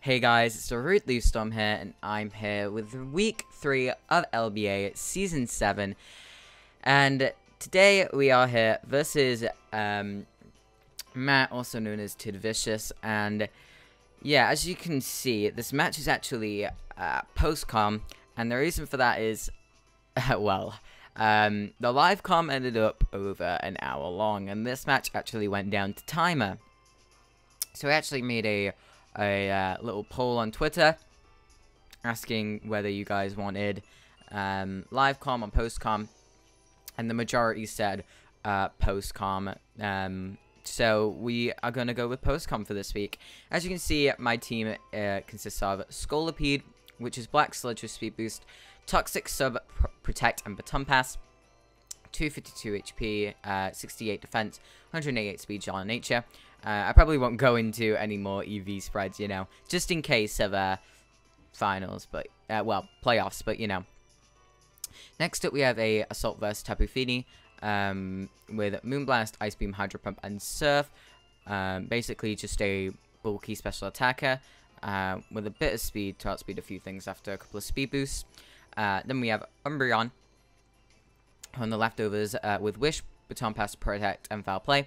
Hey guys, it's DarudeLeafStorm here, and I'm here with week 3 of LBA Season 7. And today we are here versus Matt, also known as Tidvicious. And yeah, as you can see, this match is actually post-com, and the reason for that is, well, the live com ended up over an hour long, and this match actually went down to timer. So I actually made a little poll on Twitter asking whether you guys wanted live com or post com, and the majority said post com. So we are going to go with post com for this week. As you can see, my team consists of Scolipede, which is Black Sludge with Speed Boost, Toxic Sub, Protect, and Baton Pass, 252 HP, 68 Defense, 188 Speed, Gel, and Nature. I probably won't go into any more EV spreads, you know, just in case of finals, but well, playoffs, but you know. Next up, we have a Assault vs Tapu Fini with Moonblast, Ice Beam, Hydro Pump, and Surf. Basically, just a bulky special attacker with a bit of speed to outspeed a few things after a couple of speed boosts. Then we have Umbreon on the leftovers with Wish, Baton Pass, Protect, and Foul Play.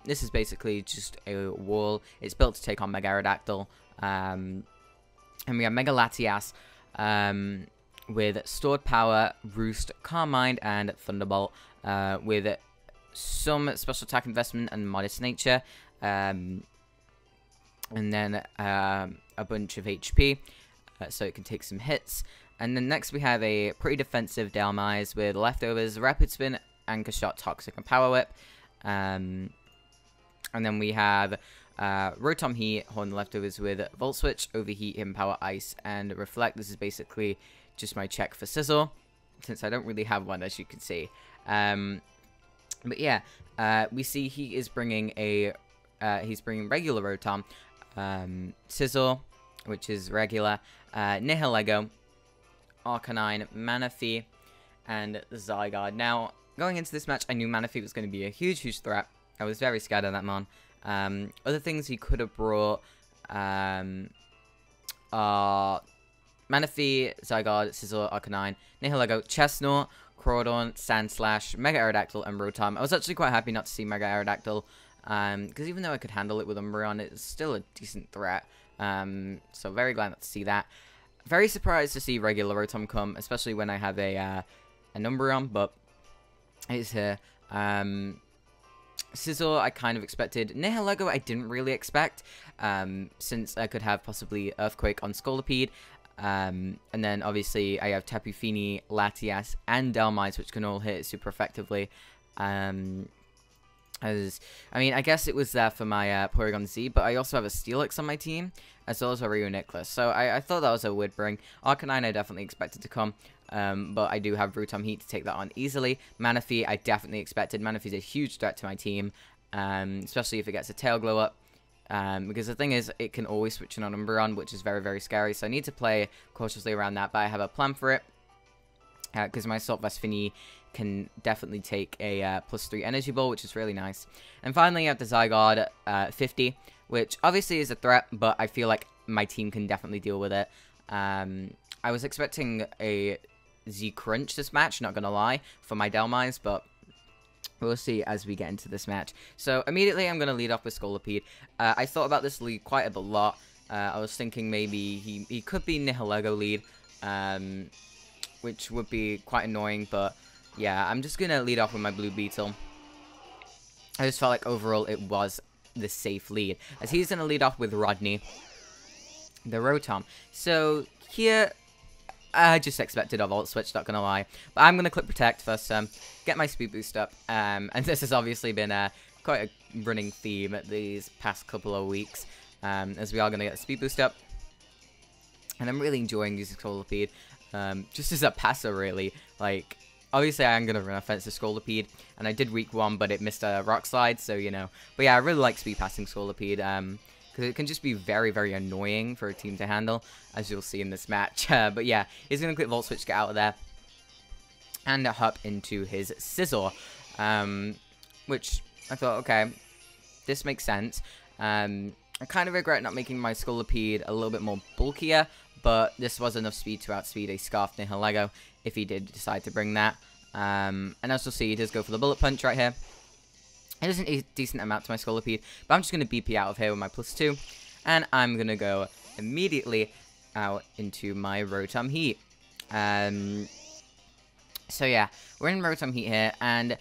This is basically just a wall. It's built to take on Mega Aerodactyl. And we have Mega Latias with Stored Power, Roost, Calm Mind, and Thunderbolt with some special attack investment and Modest Nature. And then a bunch of HP, so it can take some hits. And then next we have a pretty defensive Dhelmise with leftovers, Rapid Spin, Anchor Shot, Toxic, and Power Whip. And then we have Rotom-H on the leftovers with Volt Switch, Overheat, Hidden Power, Ice, and Reflect. This is basically just my check for Sizzle, since I don't really have one, as you can see. But yeah, we see he is bringing he's bringing regular Rotom, Sizzle, which is regular, Nihilego, Arcanine, Manaphy, and Zygarde. Now, going into this match, I knew Manaphy was going to be a huge threat. I was very scared of that mon. Other things he could have brought are Manaphy, Zygarde, Sizzle, Arcanine, Nihilego, Chestnut, Crawdon, Sandslash, Mega Aerodactyl, and Rotom. I was actually quite happy not to see Mega Aerodactyl, because even though I could handle it with Umbreon, it's still a decent threat. So very glad not to see that. Very surprised to see regular Rotom come, especially when I have an Umbreon, but it's here. Sizzle, I kind of expected. Nihilego, I didn't really expect, since I could have possibly Earthquake on Scolipede. And then, obviously, I have Tapu Fini, Latias, and Dhelmise, which can all hit super effectively. I mean, I guess it was there for my Porygon-Z, but I also have a Steelix on my team, as well as a Reuniclus. So I thought that was a weird bring. Arcanine I definitely expected to come, but I do have Rotom-H to take that on easily. Manaphy I definitely expected. Manaphy's a huge threat to my team, especially if it gets a Tail Glow Up. Because the thing is, it can always switch in on Umbreon, which is very scary. So I need to play cautiously around that, but I have a plan for it. Because my Assault vs Fini can definitely take a +3 Energy Ball, which is really nice. And finally, you have the Zygarde 50, which obviously is a threat, but I feel like my team can definitely deal with it. I was expecting a Z-Crunch this match, not gonna lie, for my Dhelmise, but we'll see as we get into this match. So immediately, I'm gonna lead off with Scolipede. I thought about this lead quite a lot. I was thinking maybe he could be Nihilego lead, which would be quite annoying, but yeah, I'm just gonna lead off with my Blue Beetle. I just felt like overall it was the safe lead, as he's gonna lead off with Rodney, the Rotom. So here, I just expected a Volt Switch, not gonna lie, but I'm gonna click Protect first, get my Speed Boost up, and this has obviously been quite a running theme these past couple of weeks, as we are gonna get the Speed Boost up, and I'm really enjoying using Scolipede. Just as a passer, really. Like, obviously I am going to run offensive Scolipede, and I did week 1, but it missed a Rock Slide, so, you know. But yeah, I really like speed passing Scolipede, because it can just be very annoying for a team to handle, as you'll see in this match. But yeah, he's going to click Volt Switch, get out of there, and hop into his Scizor, which I thought, okay, this makes sense. And I kind of regret not making my Scolipede a little bit more bulkier, but this was enough speed to outspeed a Scarf Nihilego if he did decide to bring that. And as you'll see, he does go for the Bullet Punch right here. It is a decent amount to my Scolipede, but I'm just going to BP out of here with my +2, and I'm going to go immediately out into my Rotom Heat. So yeah, we're in Rotom Heat here, and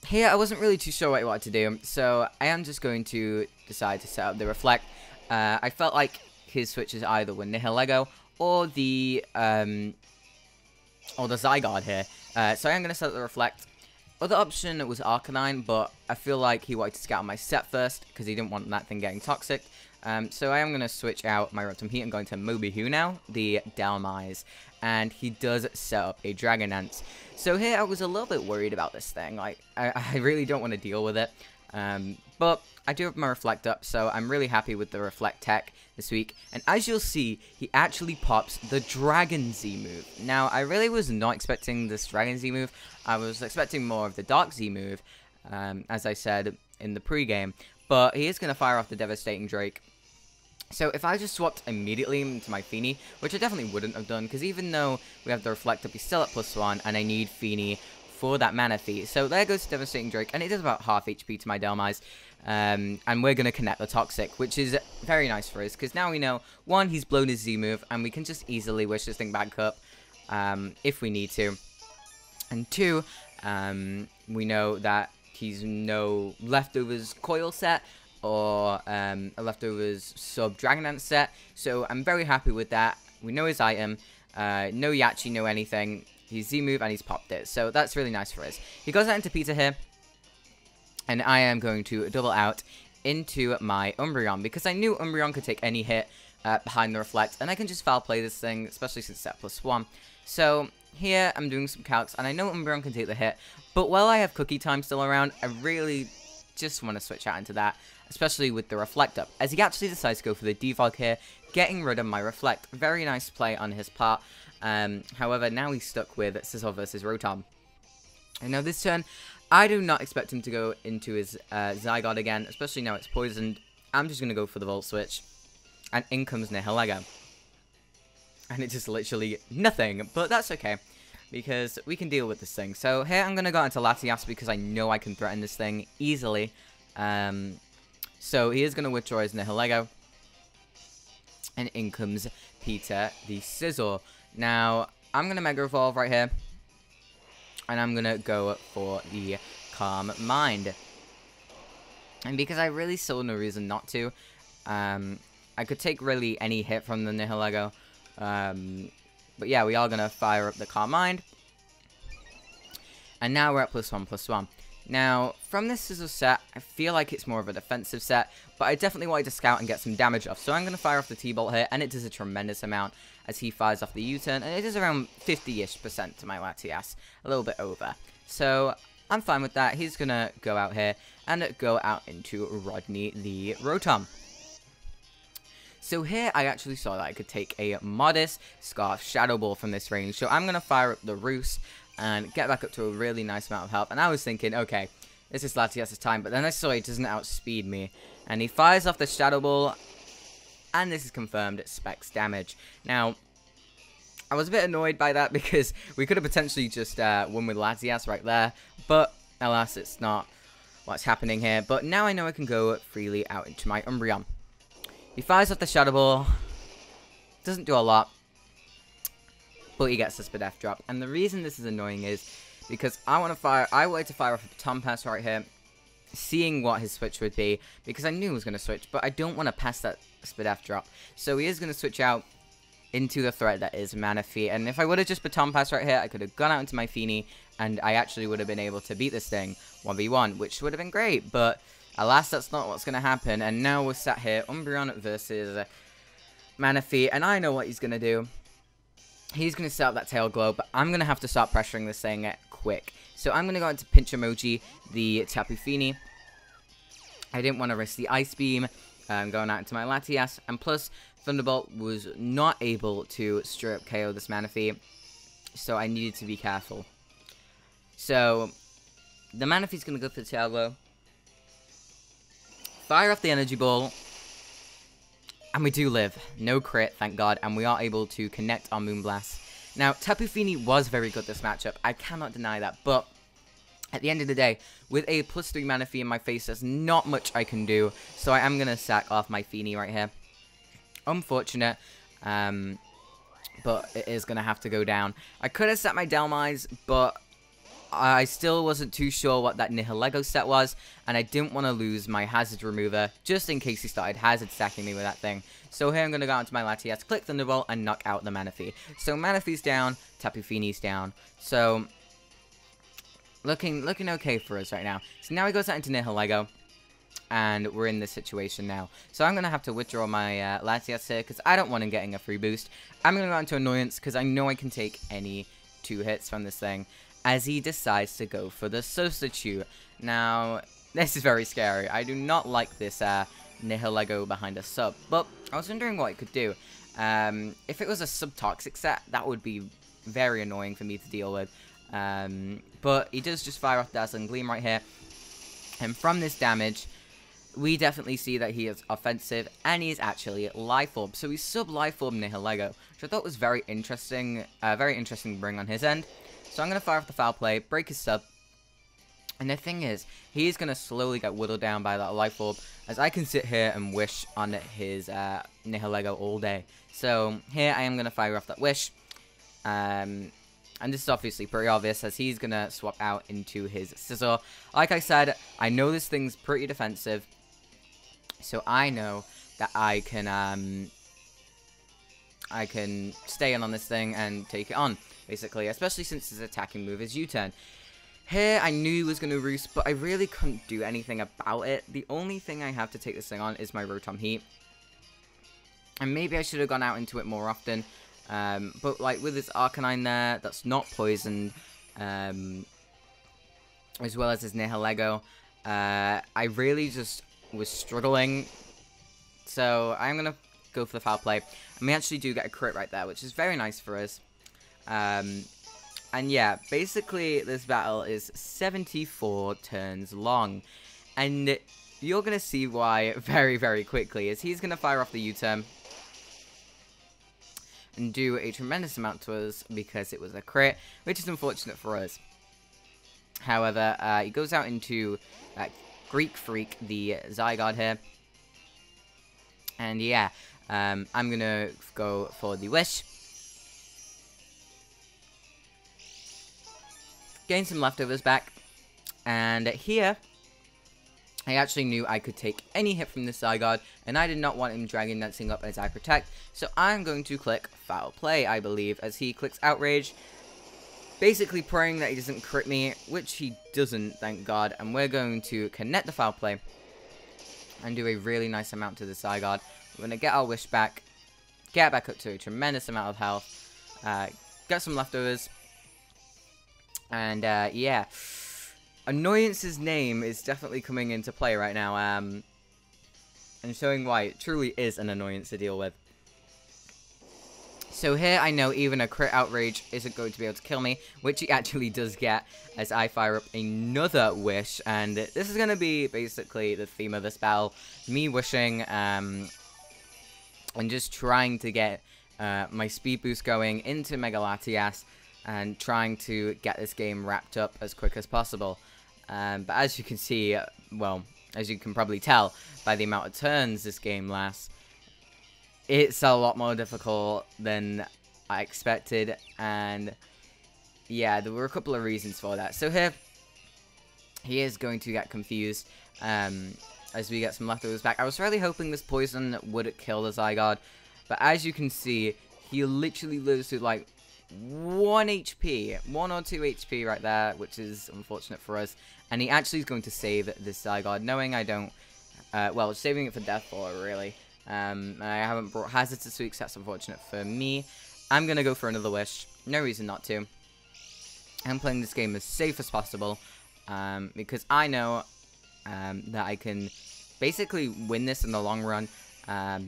here I wasn't really too sure what I wanted to do, so I am just going to decide to set up the Reflect. I felt like his switches either were Nihilego or the Zygarde here, so I am going to set up the Reflect. Other option was Arcanine, but I feel like he wanted to scout my set first, because he didn't want that thing getting toxic. So I am going to switch out my Rotom Heat and go into Mobihu now, the Dhelmise. And he does set up a Dragonance. So here I was a little bit worried about this thing. Like, I really don't want to deal with it. But I do have my Reflect up, so I'm really happy with the Reflect tech this week. And as you'll see, he actually pops the Dragon-Z move. Now, I really was not expecting this Dragon-Z move. I was expecting more of the Dark-Z move, as I said in the pregame. But he is going to fire off the Devastating Drake. So if I just swapped immediately into my Fini, which I definitely wouldn't have done, because even though we have the Reflect up, he's still at +1, and I need Fini for that mana fee. So there goes Devastating Drake, and it does about half HP to my Dhelmise. And we're going to connect the Toxic, which is very nice for us, because now we know, one, he's blown his Z move, and we can just easily wish this thing back up if we need to. And two, we know that he's no Leftovers Coil set, or a Leftovers Sub Dragonance set, so I'm very happy with that. We know his item, no Yachi, no anything, his Z move, and he's popped it, so that's really nice for us. He goes out into Peter here, and I am going to double out into my Umbreon, because I knew Umbreon could take any hit behind the Reflect, and I can just foul play this thing, especially since it's at +1. So here I'm doing some calcs, and I know Umbreon can take the hit, but while I have Cookie Time still around, I really just want to switch out into that, especially with the Reflect up, as he actually decides to go for the Defog here, getting rid of my Reflect. Very nice play on his part. However, now he's stuck with Sizzle versus Rotom. And now this turn, I do not expect him to go into his Zygarde again, especially now it's poisoned. I'm just going to go for the Volt Switch, and in comes Nihilego. And it's just literally nothing, but that's okay, because we can deal with this thing. So here I'm going to go into Latias, because I know I can threaten this thing easily. So he is going to withdraw his Nihilego. And in comes Peter the Sizzle. Now, I'm going to Mega Evolve right here. And I'm going to go for the Calm Mind. And because I really saw no reason not to, I could take really any hit from the Nihilego. But yeah, we are going to fire up the Calm Mind. And now we're at +1/+1. Now, from this Sizzle set, I feel like it's more of a defensive set, but I definitely wanted to scout and get some damage off. So I'm going to fire off the T-Bolt here, and it does a tremendous amount as he fires off the U-turn, and it is around 50-ish% to my Latias, a little bit over. So I'm fine with that. He's going to go out here and go out into Rodney the Rotom. So here I actually saw that I could take a modest Scarf Shadow Ball from this range, so I'm going to fire up the Roost and get back up to a really nice amount of health. And I was thinking, okay, this is Latias' time, but then I saw he doesn't outspeed me. And he fires off the Shadow Ball, and this is confirmed Specs damage. Now, I was a bit annoyed by that, because we could have potentially just won with Latias right there, but alas, it's not what's happening here. But now I know I can go freely out into my Umbreon. He fires off the Shadow Ball, doesn't do a lot, but he gets the Spadef drop. And the reason this is annoying is because I wanted to fire off a Baton-Pass right here, seeing what his switch would be, because I knew he was going to switch, but I don't want to pass that Spadef drop. So he is going to switch out into the threat that is Manaphy. And if I would have just Baton-Pass right here, I could have gone out into my Fini, and I actually would have been able to beat this thing 1v1, which would have been great, but alas, that's not what's going to happen. And now we're sat here, Umbreon versus Manaphy, and I know what he's going to do. He's going to set up that Tail Glow, but I'm going to have to start pressuring this thing quick. So I'm going to go into Pinch Emoji, the Tapu Fini. I didn't want to risk the Ice Beam going out into my Latias, and plus Thunderbolt was not able to straight up KO this Manaphy, so I needed to be careful. So the Manaphy's going to go for the Tail Glow, fire off the Energy Ball, And we do live. No crit, thank God. And we are able to connect our Moonblast. Now, Tapu Fini was very good this matchup. I cannot deny that. But at the end of the day, with a +3 Manaphy in my face, there's not much I can do. So I am going to sack off my Fini right here. Unfortunate. But it is going to have to go down. I could have set my Dhelmise, but I still wasn't too sure what that Nihilego set was, and I didn't want to lose my Hazard Remover, just in case he started Hazard stacking me with that thing. So here I'm going to go out to my Latias, click Thunderbolt, and knock out the Manaphy. So Manaphy's down, Tapu Fini's down. So, looking okay for us right now. So now he goes out into Nihilego, and we're in this situation now. So I'm going to have to withdraw my Latias here, because I don't want him getting a free boost. I'm going to go into Annoyance, because I know I can take any 2 hits from this thing, as he decides to go for the Substitute. Now, this is very scary. I do not like this Nihilego behind a sub, but I was wondering what it could do. If it was a Subtoxic set, that would be very annoying for me to deal with. But he does just fire off Dazzling Gleam right here, and from this damage, we definitely see that he is offensive, and he is actually Life Orb. So he's sub Life Orb Nihilego, which I thought was very interesting bring on his end. So I'm going to fire off the Foul Play, break his sub, and the thing is, he's going to slowly get whittled down by that Life Orb, as I can sit here and wish on his Nihilego all day. So here I am going to fire off that wish, and this is obviously pretty obvious, as he's going to swap out into his Scizor. Like I said, I know this thing's pretty defensive, so I know that I can stay in on this thing and take it on, basically, especially since his attacking move is U-turn. Here, I knew he was going to roost, but I really couldn't do anything about it. The only thing I have to take this thing on is my Rotom-H. And maybe I should have gone out into it more often. But, like, with his Arcanine there, that's not poisoned, as well as his Nihilego, I really just was struggling. So, I'm going to go for the Foul Play. And we actually do get a crit right there, which is very nice for us. And yeah, basically this battle is 74 turns long, and you're going to see why very, very quickly, as he's going to fire off the U-turn and do a tremendous amount to us because it was a crit, which is unfortunate for us. However, he goes out into Greek Freak, the Zygarde here, and yeah, I'm going to go for the Wish. Gain some leftovers back, and here, I actually knew I could take any hit from this Zygarde, and I did not want him Dragon Dancing up as I protect, so I'm going to click Foul Play, I believe, as he clicks Outrage, basically praying that he doesn't crit me, which he doesn't, thank God, and we're going to connect the Foul Play, and do a really nice amount to the Zygarde. We're going to get our Wish back, get back up to a tremendous amount of health, get some leftovers. And, yeah, Annoyance's name is definitely coming into play right now, and showing why it truly is an annoyance to deal with. So here I know even a crit Outrage isn't going to be able to kill me, which he actually does get, as I fire up another Wish, and this is going to be basically the theme of this battle, me wishing, and just trying to get my speed boost going into Mega Latias, and trying to get this game wrapped up as quick as possible. But as you can see, well, as you can probably tell by the amount of turns this game lasts, it's a lot more difficult than I expected, and yeah, there were a couple of reasons for that. So here, he is going to get confused as we get some leftovers back. I was really hoping this poison would kill the Zygarde, but as you can see, he literally lives with like 1 HP, 1 or 2 HP right there, which is unfortunate for us. And he actually is going to save this Zygarde, knowing I don't, well, saving it for death for it, really. I haven't brought Hazard this week, so that's unfortunate for me. I'm going to go for another Wish, no reason not to. I'm playing this game as safe as possible, because I know that I can basically win this in the long run. I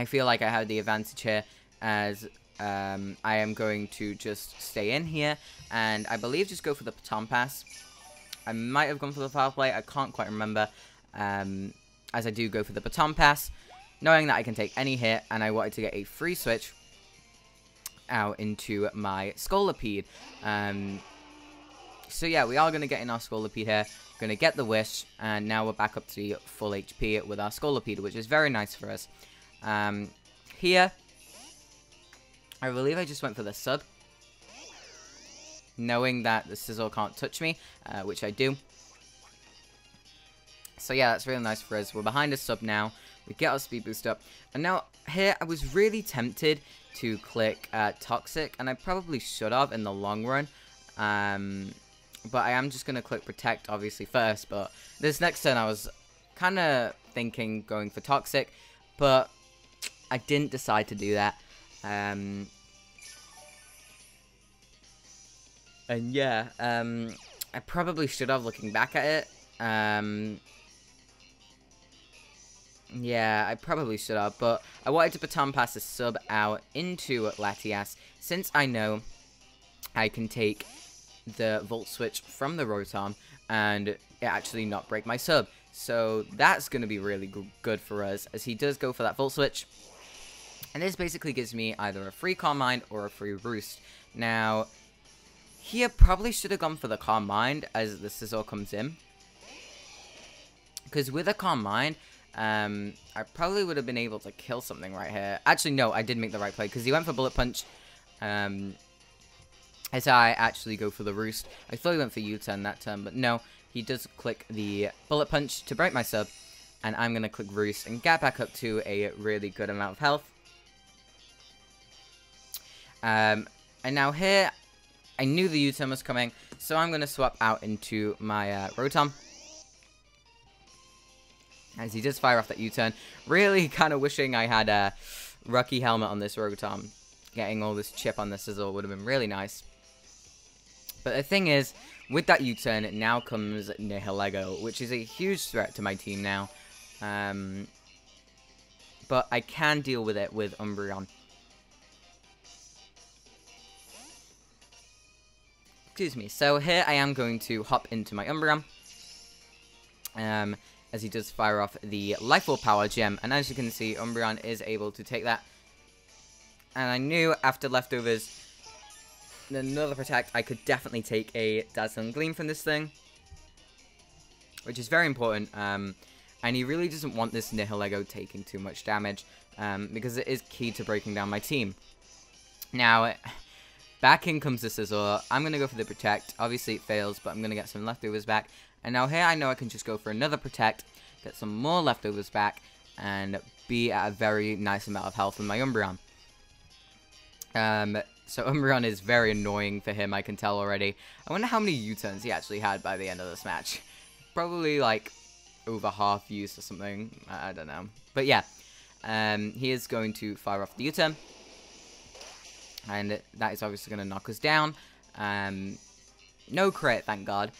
feel like I have the advantage here, as I am going to just stay in here, and I believe just go for the Baton Pass. I might have gone for the Foul Play, I can't quite remember, as I do go for the Baton Pass, knowing that I can take any hit, and I wanted to get a free switch out into my Scolipede. So yeah, we are going to get in our Scolipede here, going to get the Wish, and now we're back up to full HP with our Scolipede, which is very nice for us. Here, I believe I just went for the sub, knowing that the Sizzle can't touch me, which I do. So yeah, that's really nice for us. We're behind a sub now. We get our speed boost up. And now, here, I was really tempted to click Toxic, and I probably should have in the long run. But I am just going to click Protect, obviously, first. But this next turn, I was kind of thinking going for Toxic, but I didn't decide to do that. And yeah, I probably should have, looking back at it. Yeah, I probably should have, but I wanted to baton pass a sub out into Latias, since I know I can take the Volt Switch from the Rotom and it actually not break my sub. So that's going to be really good for us, as he does go for that Volt Switch. And this basically gives me either a free Calm Mind or a free Roost. Now, here probably should have gone for the Calm Mind as the Sizzle comes in, because with a Calm Mind, I probably would have been able to kill something right here. Actually, no, I did make the right play, because he went for Bullet Punch. As I actually go for the Roost. I thought he went for U-turn that turn, but no. He does click the Bullet Punch to break my sub. And I'm going to click Roost and get back up to a really good amount of health. And now here, I knew the U-turn was coming, so I'm going to swap out into my Rotom. As he does fire off that U-turn. Really kind of wishing I had a Rocky Helmet on this Rotom. Getting all this chip on the Sizzle would have been really nice. But the thing is, with that U-turn, now comes Nihilego, which is a huge threat to my team now. But I can deal with it with Umbreon. Excuse me. So here I am going to hop into my Umbreon. As he does fire off the Life Orb Power Gem. And as you can see, Umbreon is able to take that. And I knew after Leftovers, another Protect, I could definitely take a Dazzling Gleam from this thing. Which is very important. And he really doesn't want this Nihilego taking too much damage. Because it is key to breaking down my team. Now, back in comes the Sizzle. I'm going to go for the Protect. Obviously it fails, but I'm going to get some Leftovers back. And now here I know I can just go for another Protect, get some more Leftovers back, and be at a very nice amount of health with my Umbreon. So Umbreon is very annoying for him, I can tell already. I wonder how many U-turns he actually had by the end of this match. Probably like over half used or something, I don't know. But yeah, he is going to fire off the U-turn. And that is obviously going to knock us down. No crit, thank God.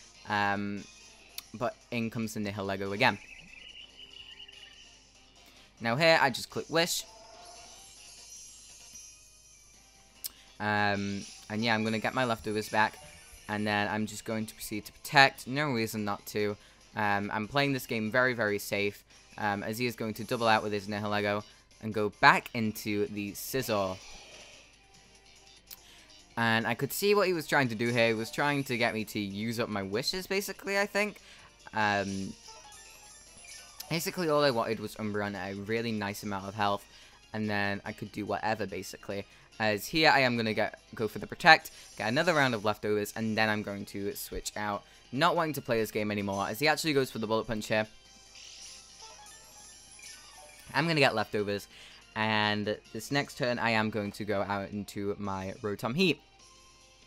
But in comes the Nihilego again. Now here, I just click Wish. And yeah, I'm going to get my Leftovers back. And then I'm just going to proceed to Protect. No reason not to. I'm playing this game very, very safe. As he is going to double out with his Nihilego. And go back into the Sizzle. And I could see what he was trying to do here. He was trying to get me to use up my wishes, basically, I think. Basically, all I wanted was Umbreon at a really nice amount of health. And then I could do whatever, basically. As here, I am going to go for the Protect, get another round of Leftovers, and then I'm going to switch out. Not wanting to play this game anymore, as he actually goes for the Bullet Punch here. I'm going to get Leftovers. And this next turn, I am going to go out into my Rotom-H.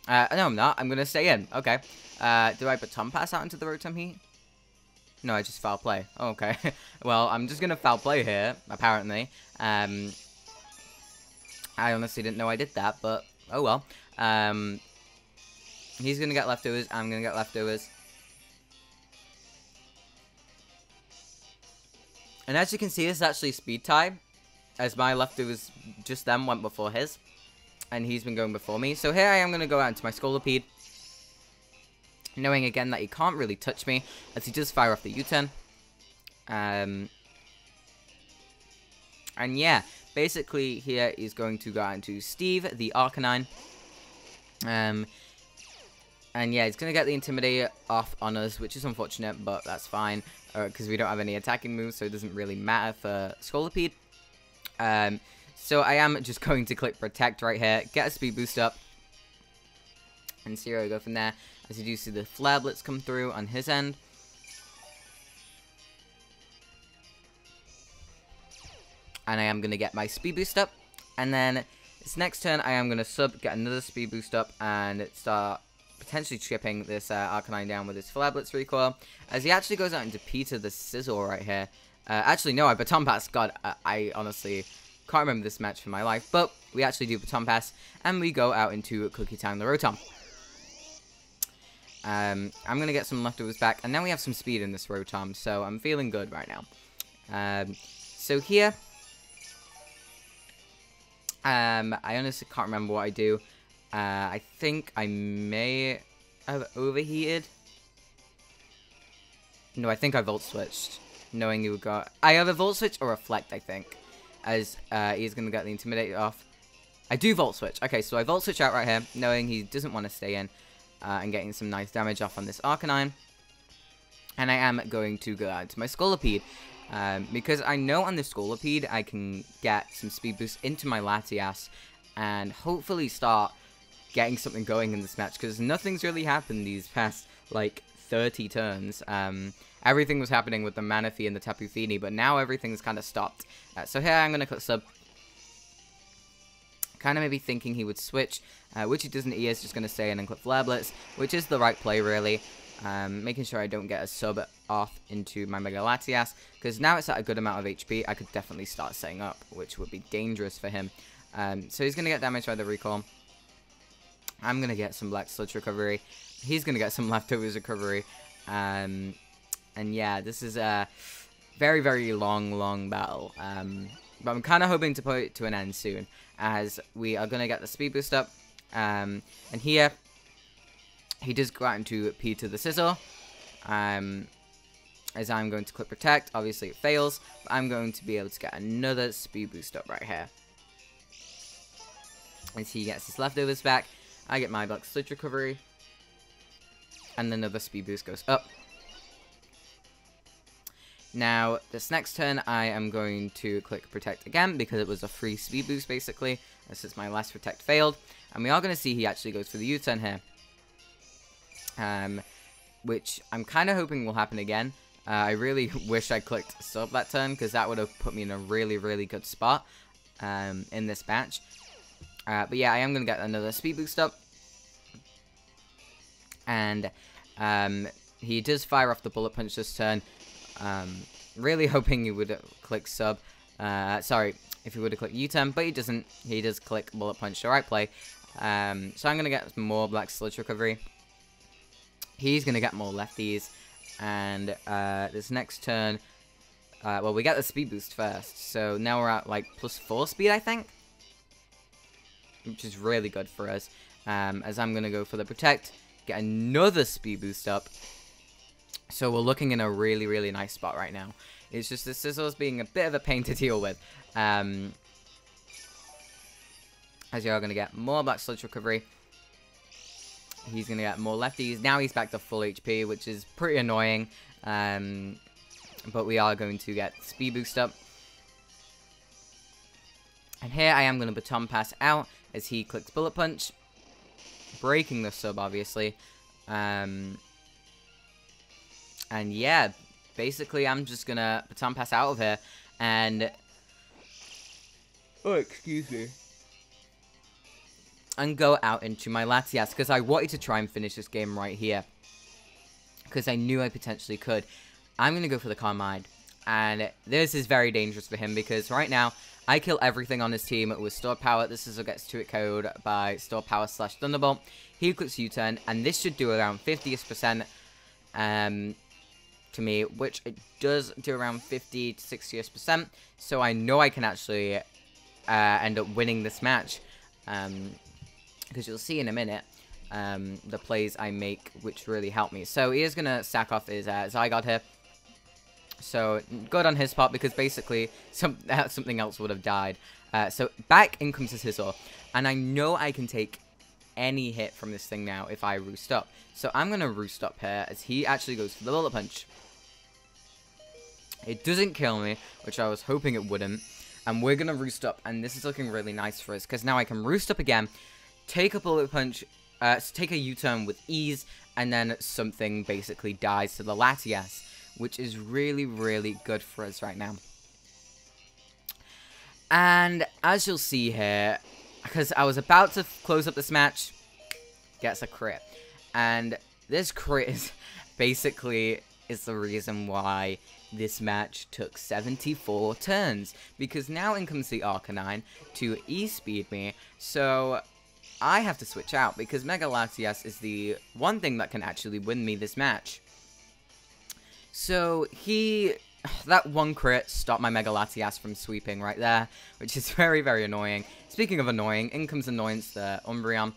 No, I'm not. I'm going to stay in. Okay. Do I Baton Pass out into the Rotom-H? No, I just Foul Play. Oh, okay. Well, I'm just going to Foul Play here, apparently. I honestly didn't know I did that, but oh well. He's going to get Leftovers. I'm going to get Leftovers. And as you can see, it's actually Speed Tie. As my Leftovers just then went before his. And he's been going before me. So here I am going to go out into my Scolipede. Knowing again that he can't really touch me. As he does fire off the U-turn. And And yeah, basically here is going to go out into Steve, the Arcanine. And yeah, he's going to get the Intimidate off on us, which is unfortunate, but that's fine. Because we don't have any attacking moves, so it doesn't really matter for Scolipede. So I am just going to click Protect right here, get a speed boost up, and see where we go from there. As you do see the Flare Blitz come through on his end. And I am going to get my speed boost up. And then this next turn, I am going to sub, get another speed boost up, and start potentially chipping this Arcanine down with his Flare Blitz recoil. As he actually goes out into Peter the Sizzle right here. Actually, no, I Baton Pass. God, I honestly can't remember this match for my life. But we actually do Baton Pass, and we go out into Cookie Time the Rotom. I'm going to get some leftovers back, and now we have some speed in this Rotom, so I'm feeling good right now. So here, I honestly can't remember what I do. I think I may have overheated. No, I think I Volt Switched, knowing he would go... I have a Volt Switch or Reflect, I think, as he's going to get the Intimidate off. I do Volt Switch. Okay, so I Volt Switch out right here, knowing he doesn't want to stay in. And getting some nice damage off on this Arcanine. And I am going to go out to my Scolipede. Because I know on the Scolipede I can get some speed boost into my Latias. And hopefully start getting something going in this match. Because nothing's really happened these past, like, 30 turns. Everything was happening with the Manaphy and the Tapu Fini. But now everything's kind of stopped. So here I'm going to click sub. Kind of maybe thinking he would switch, which he doesn't. He is just going to stay in and click Flare Blitz, which is the right play, really. Making sure I don't get a sub off into my Mega Latias, because now it's at a good amount of HP, I could definitely start setting up, which would be dangerous for him. So he's going to get damaged by the Recall. I'm going to get some Black Sludge recovery. He's going to get some Leftovers recovery. And yeah, this is a very, very long battle. But I'm kind of hoping to put it to an end soon, as we are going to get the speed boost up. And here, he does go out into Peter the Sizzle. As I'm going to click Protect. Obviously it fails, but I'm going to be able to get another speed boost up right here. As he gets his leftovers back, I get my Black Sludge recovery. And another speed boost goes up. Now, this next turn, I am going to click Protect again, because it was a free speed boost, basically, since my last Protect failed. And we are going to see he actually goes for the U-turn here. Which I'm kind of hoping will happen again. I really wish I clicked Sub that turn, because that would have put me in a really, really good spot in this match. But yeah, I am going to get another speed boost up. And he does fire off the Bullet Punch this turn. Really hoping he would click sub. Sorry, if he would have clicked U-turn, but he doesn't. He does click Bullet Punch, the right play. So I'm going to get more Black Sludge recovery. He's going to get more lefties. And this next turn, well, we get the speed boost first. So now we're at like +4 speed, I think. Which is really good for us. As I'm going to go for the Protect. Get another speed boost up. So we're looking in a really, really nice spot right now. It's just the Sizzles being a bit of a pain to deal with. As you are going to get more Black Sludge recovery. He's going to get more lefties. Now he's back to full HP, which is pretty annoying. But we are going to get speed boost up. And here I am going to Baton Pass out as he clicks Bullet Punch. Breaking the sub, obviously. And yeah, basically I'm just going to Baton Pass out of here. And... oh, excuse me. And go out into my Latias, because I wanted to try and finish this game right here. Because I knew I potentially could. I'm going to go for the Carmine. And this is very dangerous for him, because right now, I kill everything on his team with Store Power. This is what gets 2-hit KO'd by Store Power / Thunderbolt. He clicks U-turn, and this should do around 50% to me, which it does do around 50 to 60%. So I know I can actually end up winning this match. Because you'll see in a minute the plays I make, which really help me. So he is going to sack off his Zygarde here. So, good on his part, because basically something else would have died. So, back in comes the Sizzle. And I know I can take any hit from this thing now if I roost up. So, I'm going to roost up here as he actually goes for the Bullet Punch. It doesn't kill me, which I was hoping it wouldn't. And we're going to roost up, and this is looking really nice for us, because now I can roost up again, take a Bullet Punch, take a U-turn with ease, and then something basically dies to the Latias, which is really, really good for us right now. And as you'll see here, because I was about to close up this match, gets a crit. And this crit is basically the reason why this match took 74 turns, because now in comes the Arcanine to E-speed me, so I have to switch out, because Mega Latias is the one thing that can actually win me this match. So that one crit stopped my Mega Latias from sweeping right there, which is very, very annoying. Speaking of annoying, in comes Annoyance, the Umbreon,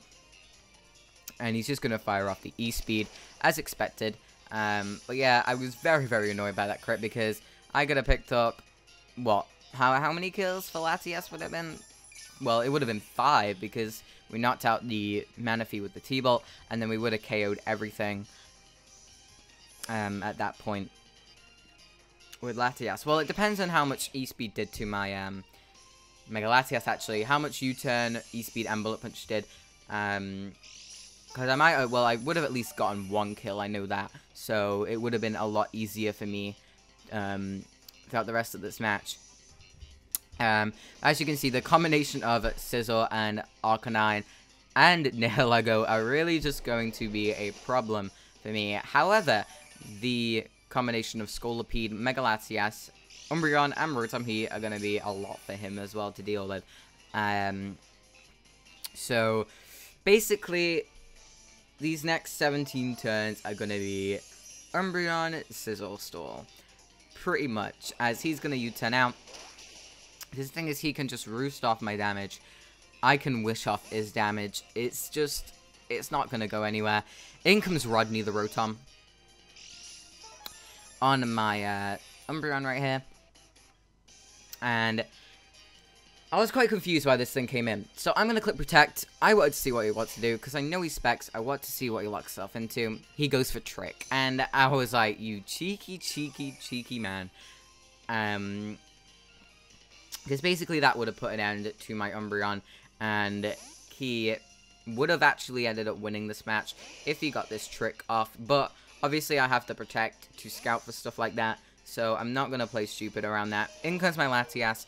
and he's just going to fire off the E-speed, as expected. But yeah, I was very, very annoyed by that crit, because I could have picked up, what, how many kills for Latias would have been? Well, it would have been 5, because we knocked out the Manaphy with the T-Bolt, and then we would have KO'd everything, at that point, with Latias. Well, it depends on how much E-Speed did to my, Mega Latias, actually. How much U-Turn, E-Speed, and Bullet Punch did, because I would have at least gotten 1 kill, I know that. So, it would have been a lot easier for me, throughout the rest of this match. As you can see, the combination of Sizzle and Arcanine and Nihilego are really just going to be a problem for me. However, the combination of Scolipede, Mega Latias, Umbreon, and Rotom-H are going to be a lot for him as well to deal with. So, basically, these next 17 turns are going to be Umbreon, Sizzle, Stall. Pretty much, as he's going to U-turn out. The thing is, he can just roost off my damage. I can wish off his damage. It's not going to go anywhere. In comes Rodney the Rotom on my Umbreon right here. And I was quite confused why this thing came in. So I'm going to click Protect. I wanted to see what he wants to do, because I know he specs. I want to see what he locks himself into. He goes for Trick. And I was like, you cheeky, cheeky, cheeky man. Because basically that would have put an end to my Umbreon. And he would have actually ended up winning this match if he got this Trick off. But obviously I have to Protect to scout for stuff like that. So I'm not going to play stupid around that. In comes my Latias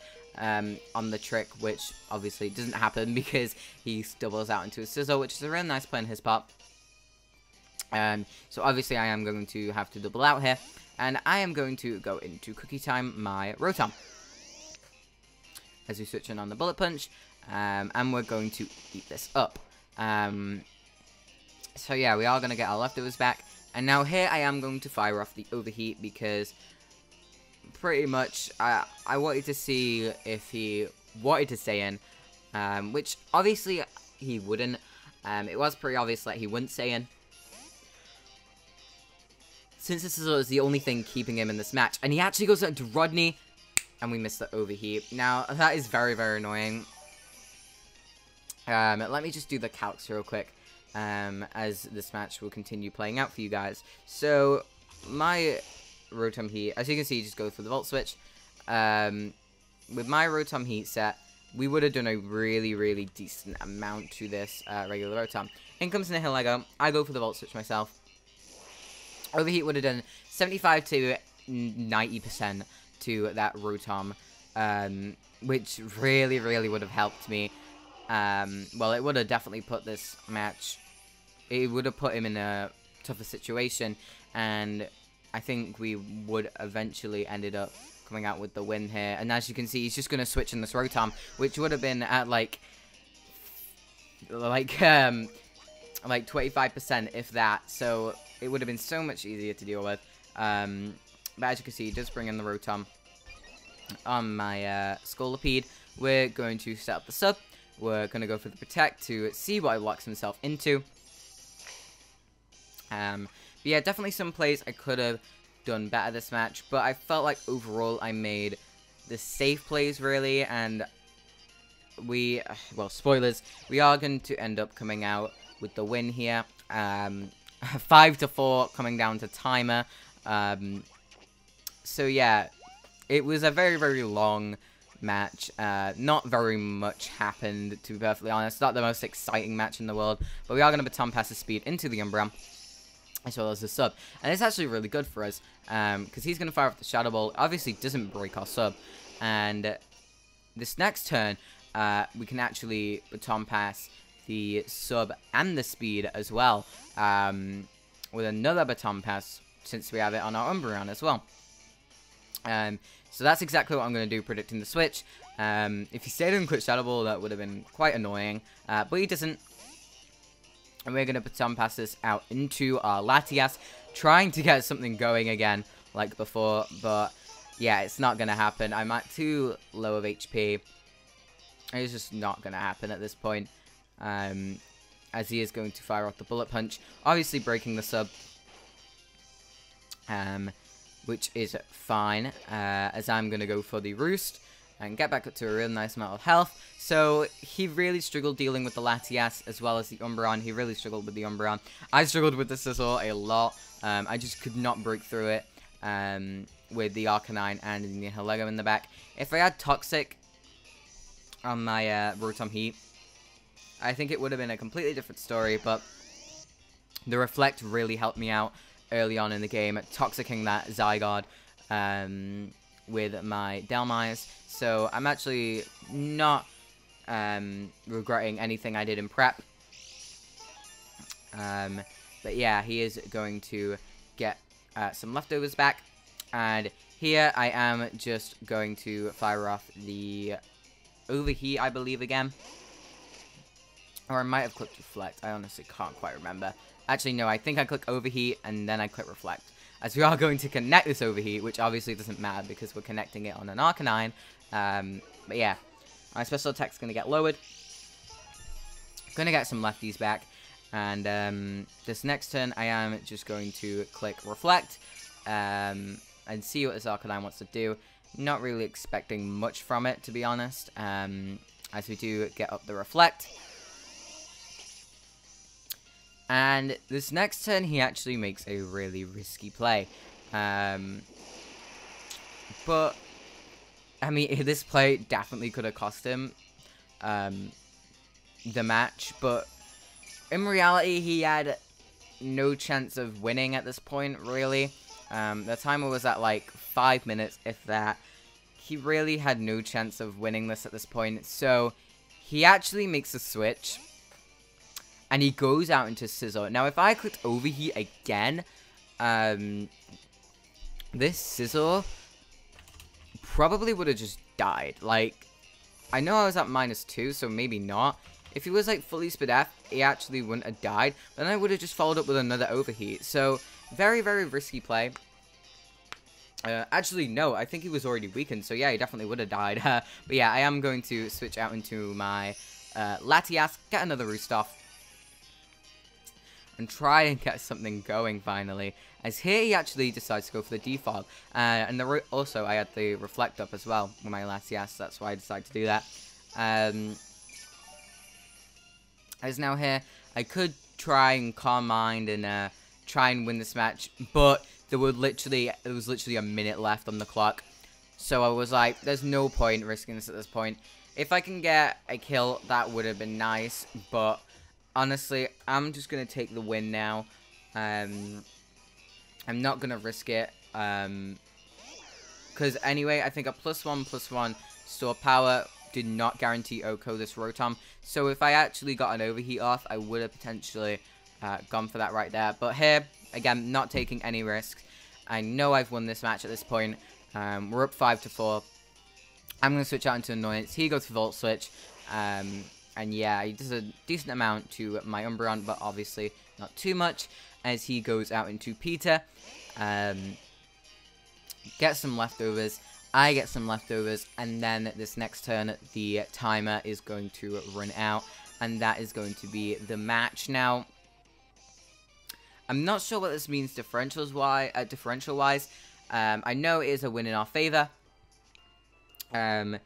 on the Trick, which obviously doesn't happen because he doubles out into a Sizzle, which is a real nice play on his part. So obviously I am going to have to double out here. And I am going to go into Cookie Time my Rotom, as we switch in on the Bullet Punch. And we're going to eat this up. So yeah, we are going to get our leftovers back. And now here I am going to fire off the Overheat, because pretty much I wanted to see if he wanted to stay in, which obviously he wouldn't. It was pretty obvious that he wouldn't stay in, since this is the only thing keeping him in this match. And he actually goes out to Rodney, and we missed the Overheat. Now that is very, very annoying. Let me just do the calcs real quick, as this match will continue playing out for you guys. So my Rotom-H, as you can see, just go for the Volt Switch. With my Rotom-H set, we would have done a really, really decent amount to this regular Rotom. In comes Nihilego. I go for the Volt Switch myself. Overheat would have done 75 to 90% to that Rotom, which really, really would have helped me. Well, it would have definitely put this match, it would have put him in a tougher situation, and I think we would eventually ended up coming out with the win here. And as you can see, he's just going to switch in this Rotom, which would have been at like 25%, if that. So it would have been so much easier to deal with. But as you can see, he does bring in the Rotom on my Scolipede. We're going to set up the sub. We're going to go for the Protect to see what he locks himself into. But yeah, definitely some plays I could have done better this match, but I felt like overall I made the safe plays really, and well, spoilers, we are going to end up coming out with the win here. 5-4 coming down to timer. So yeah, it was a very, very long match. Not very much happened, to be perfectly honest. Not the most exciting match in the world, but we are going to baton pass the speed into the Umbreon, as well as the sub. And it's actually really good for us, because he's going to fire off the Shadow Ball. Obviously doesn't break our sub, and this next turn, we can actually baton pass the sub and the speed as well, with another baton pass, since we have it on our Umbreon as well. So that's exactly what I'm going to do, predicting the switch. If he stayed in Quick Shadow Ball, that would have been quite annoying, but he doesn't. And we're going to baton pass this out into our Latias, trying to get something going again, like before, but yeah, it's not going to happen. I'm at too low of HP. It's just not going to happen at this point, as he is going to fire off the Bullet Punch, obviously breaking the sub, which is fine, as I'm going to go for the Roost and get back up to a real nice amount of health. So he really struggled dealing with the Latias as well as the Umbreon. He really struggled with the Umbreon. I struggled with the Scizor a lot. I just could not break through it with the Arcanine and the Nihilego in the back. If I had Toxic on my Rotom-H, I think it would have been a completely different story, but the Reflect really helped me out early on in the game, Toxicking that Zygarde with my Dhelmise. So I'm actually not regretting anything I did in prep. But yeah, he is going to get some leftovers back. And here I am just going to fire off the Overheat, I believe, again. Or I might have clicked Reflect. I honestly can't quite remember. Actually, no, I think I click Overheat and then I click Reflect. As we are going to connect this Overheat, which obviously doesn't matter because we're connecting it on an Arcanine. But yeah, my special attack's going to get lowered. Going to get some lefties back. And this next turn, I am just going to click Reflect. And see what this Arcanine wants to do. Not really expecting much from it, to be honest. As we do get up the Reflect. And this next turn, he actually makes a really risky play. But, I mean, this play definitely could have cost him the match. But, in reality, he had no chance of winning at this point, really. The timer was at, like, 5 minutes, if that. He really had no chance of winning this at this point. So, he actually makes a switch. And he goes out into Scizor. Now, if I clicked Overheat again, this Scizor probably would have just died. Like, I know I was at -2, so maybe not. If he was, like, fully Speed F, he actually wouldn't have died. Then I would have just followed up with another Overheat. So, very, very risky play. Actually, no, I think he was already weakened. So, yeah, he definitely would have died. But, yeah, I am going to switch out into my Latias, get another Roost off. And try and get something going finally. As here he actually decides to go for the defog. And also I had the Reflect up as well with my Latias. That's why I decided to do that. As now here, I could try and calm mind and try and win this match. But there was literally a minute left on the clock. So I was like, there's no point risking this at this point. If I can get a kill, that would have been nice. But honestly, I'm just going to take the win now. I'm not going to risk it. Because anyway, I think a +1/+1 store power did not guarantee Oko this Rotom. So if I actually got an Overheat off, I would have potentially gone for that right there. But here, again, not taking any risks. I know I've won this match at this point. We're up 5-4. I'm going to switch out into Annoyance. He goes for Volt Switch. And yeah, he does a decent amount to my Umbreon, but obviously not too much, as he goes out into Peter. Gets some leftovers. I get some leftovers, and then this next turn, the timer is going to run out, and that is going to be the match. Now, I'm not sure what this means differential-wise. I know it is a win in our favor. As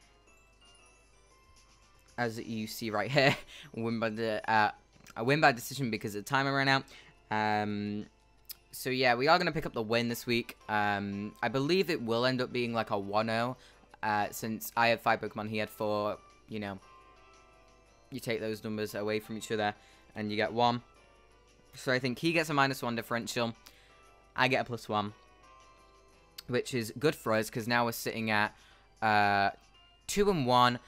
you see right here, a win by decision because the timer ran out. So yeah, we are going to pick up the win this week. I believe it will end up being like a 1-0, since I had 5 Pokemon, he had 4, you know. You take those numbers away from each other, and you get 1. So I think he gets a -1 differential. I get a +1, which is good for us, because now we're sitting at 2 and 1,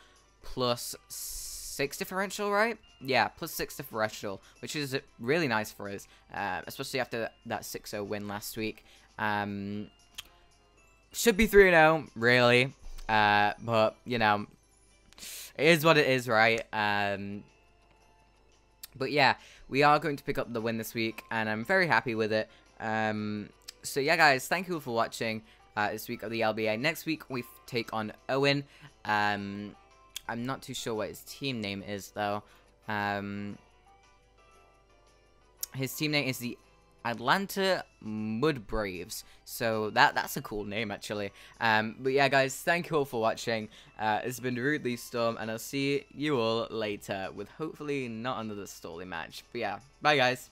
+6 differential, right? Yeah, +6 differential, which is really nice for us, especially after that 6-0 win last week. Should be 3-0, really, but, you know, it is what it is, right? But yeah, we are going to pick up the win this week, and I'm very happy with it. So yeah, guys, thank you for watching this week of the LBA. Next week, we take on Owen. I'm not too sure what his team name is, though. His team name is the Atlanta Mud Braves. So that's a cool name, actually. But yeah, guys, thank you all for watching. It's been DarudeLeafStorm, and I'll see you all later with hopefully not another Stolly match. But yeah, bye, guys.